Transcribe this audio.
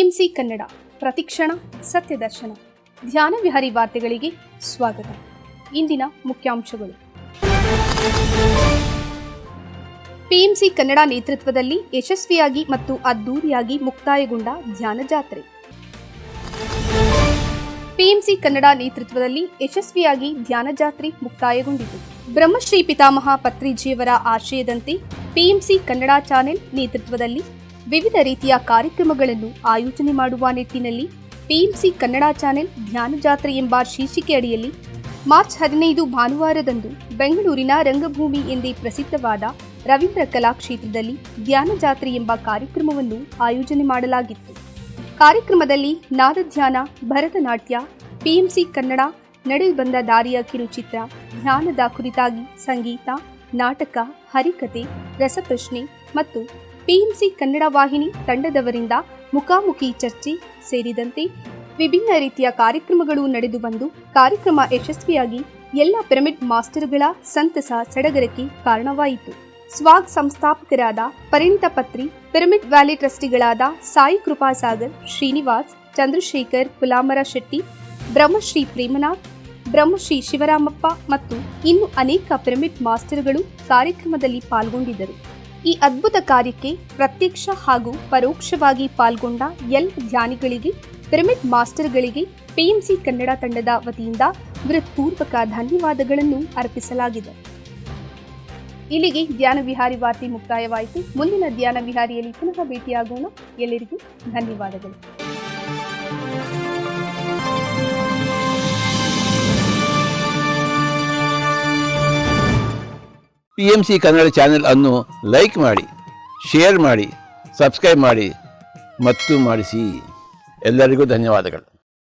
PMC Kannada ಪ್ರತಿಕ್ಷಣ ಸತ್ಯದರ್ಶನ ಧ್ಯಾನ ವಿಹಾರಿ ವಾರ್ತೆಗಳಿಗೆ ಸ್ವಾಗತ. ಇಂದಿನ ಮುಖ್ಯಾಂಶಗಳು. ಪಿಎಂಸಿ ಕನ್ನಡ ನೇತೃತ್ವದಲ್ಲಿ ಯಶಸ್ವಿಯಾಗಿ ಮತ್ತು ಅದ್ದೂರಿಯಾಗಿ ಮುಕ್ತಾಯಗೊಂಡ ಧ್ಯಾನ ಜಾತ್ರೆ. ಪಿಎಂಸಿ ಕನ್ನಡ ನೇತೃತ್ವದಲ್ಲಿ ಯಶಸ್ವಿಯಾಗಿ ಧ್ಯಾನ ಜಾತ್ರೆ ಮುಕ್ತಾಯಗೊಂಡಿತು. ಬ್ರಹ್ಮಶ್ರೀ ಪಿತಾಮಹ ಪತ್ರಿಜಿಯವರ ಆಶಯದಂತೆ ಪಿಎಂಸಿ ಕನ್ನಡ ಚಾನೆಲ್ ನೇತೃತ್ವದಲ್ಲಿ ವಿವಿಧ ರೀತಿಯ ಕಾರ್ಯಕ್ರಮಗಳನ್ನು ಆಯೋಜನೆ ಮಾಡುವ ನಿಟ್ಟಿನಲ್ಲಿ ಪಿಎಂಸಿ ಕನ್ನಡ ಚಾನೆಲ್ ಧ್ಯಾನ ಜಾತ್ರೆ ಎಂಬ ಶೀರ್ಷಿಕೆ ಅಡಿಯಲ್ಲಿ ಮಾರ್ಚ್ 15 ಭಾನುವಾರದಂದು ಬೆಂಗಳೂರಿನ ರಂಗಭೂಮಿ ಎಂದೇ ಪ್ರಸಿದ್ಧವಾದ ರವೀಂದ್ರ ಕಲಾಕ್ಷೇತ್ರದಲ್ಲಿ ಧ್ಯಾನ ಜಾತ್ರೆ ಎಂಬ ಕಾರ್ಯಕ್ರಮವನ್ನು ಆಯೋಜನೆ ಮಾಡಲಾಗಿತ್ತು. ಕಾರ್ಯಕ್ರಮದಲ್ಲಿ ನಾದಧ್ಯಾನ, ಭರತನಾಟ್ಯ, ಪಿಎಂಸಿ ಕನ್ನಡ ನಡೆದು ಬಂದ ದಾರಿಯ ಕಿರುಚಿತ್ರ, ಧ್ಯಾನದ ಕುರಿತಾಗಿ ಸಂಗೀತ, ನಾಟಕ, ಹರಿಕತೆ, ರಸಪ್ರಶ್ನೆ ಮತ್ತು ಪಿಎಂಸಿ ಕನ್ನಡ ವಾಹಿನಿ ತಂಡದವರಿಂದ ಮುಖಾಮುಖಿ ಚರ್ಚೆ ಸೇರಿದಂತೆ ವಿಭಿನ್ನ ರೀತಿಯ ಕಾರ್ಯಕ್ರಮಗಳು ನಡೆದು ಬಂದು ಕಾರ್ಯಕ್ರಮ ಯಶಸ್ವಿಯಾಗಿ ಎಲ್ಲ ಪಿರಮಿಡ್ ಮಾಸ್ಟರ್ಗಳ ಸಂತಸ ಸಡಗರಕ್ಕೆ ಕಾರಣವಾಯಿತು. ಸ್ವಾಗ್ ಸಂಸ್ಥಾಪಕರಾದ ಪರಿಣಿತ ಪತ್ರಿ, ಪಿರಮಿಡ್ ವ್ಯಾಲಿ ಟ್ರಸ್ಟಿಗಳಾದ ಸಾಯಿ ಕೃಪಾಸಾಗರ್, ಶ್ರೀನಿವಾಸ್, ಚಂದ್ರಶೇಖರ್ ಕುಲಾಮರ ಶೆಟ್ಟಿ, ಬ್ರಹ್ಮಶ್ರೀ ಪ್ರೇಮನಾಥ್, ಬ್ರಹ್ಮಶ್ರೀ ಶಿವರಾಮಪ್ಪ ಮತ್ತು ಇನ್ನು ಅನೇಕ ಪಿರಮಿಡ್ ಮಾಸ್ಟರ್ಗಳು ಕಾರ್ಯಕ್ರಮದಲ್ಲಿ ಪಾಲ್ಗೊಂಡಿದ್ದರು. ಈ ಅದ್ಭುತ ಕಾರ್ಯಕ್ಕೆ ಪ್ರತ್ಯಕ್ಷ ಹಾಗೂ ಪರೋಕ್ಷವಾಗಿ ಪಾಲ್ಗೊಂಡ ಎಲ್ಲ ಧ್ಯಾನಿಗಳಿಗೆ, ಪಿರಮಿಡ್ ಮಾಸ್ಟರ್ಗಳಿಗೆ ಪಿಎಂಸಿ ಕನ್ನಡ ತಂಡದ ವತಿಯಿಂದ ಹೃತ್ಪೂರ್ವಕ ಧನ್ಯವಾದಗಳನ್ನು ಅರ್ಪಿಸಲಾಗಿದೆ. ಇಲ್ಲಿಗೆ ಧ್ಯಾನ ವಿಹಾರಿ ವಾರ್ತೆ ಮುಕ್ತಾಯವಾಯಿತು. ಮುಂದಿನ ಧ್ಯಾನ ವಿಹಾರಿಯಲ್ಲಿ ಪುನಃ ಭೇಟಿಯಾಗೋಣ. ಎಲ್ಲರಿಗೂ ಧನ್ಯವಾದಗಳು. PMC ಕನ್ನಡ ಚಾನೆಲ್ ಅನ್ನು ಲೈಕ್ ಮಾಡಿ, ಶೇರ್ ಮಾಡಿ, ಸಬ್ಸ್ಕ್ರೈಬ್ ಮಾಡಿ ಮತ್ತು ಮಾಡಿಸಿ. ಎಲ್ಲರಿಗೂ ಧನ್ಯವಾದಗಳು.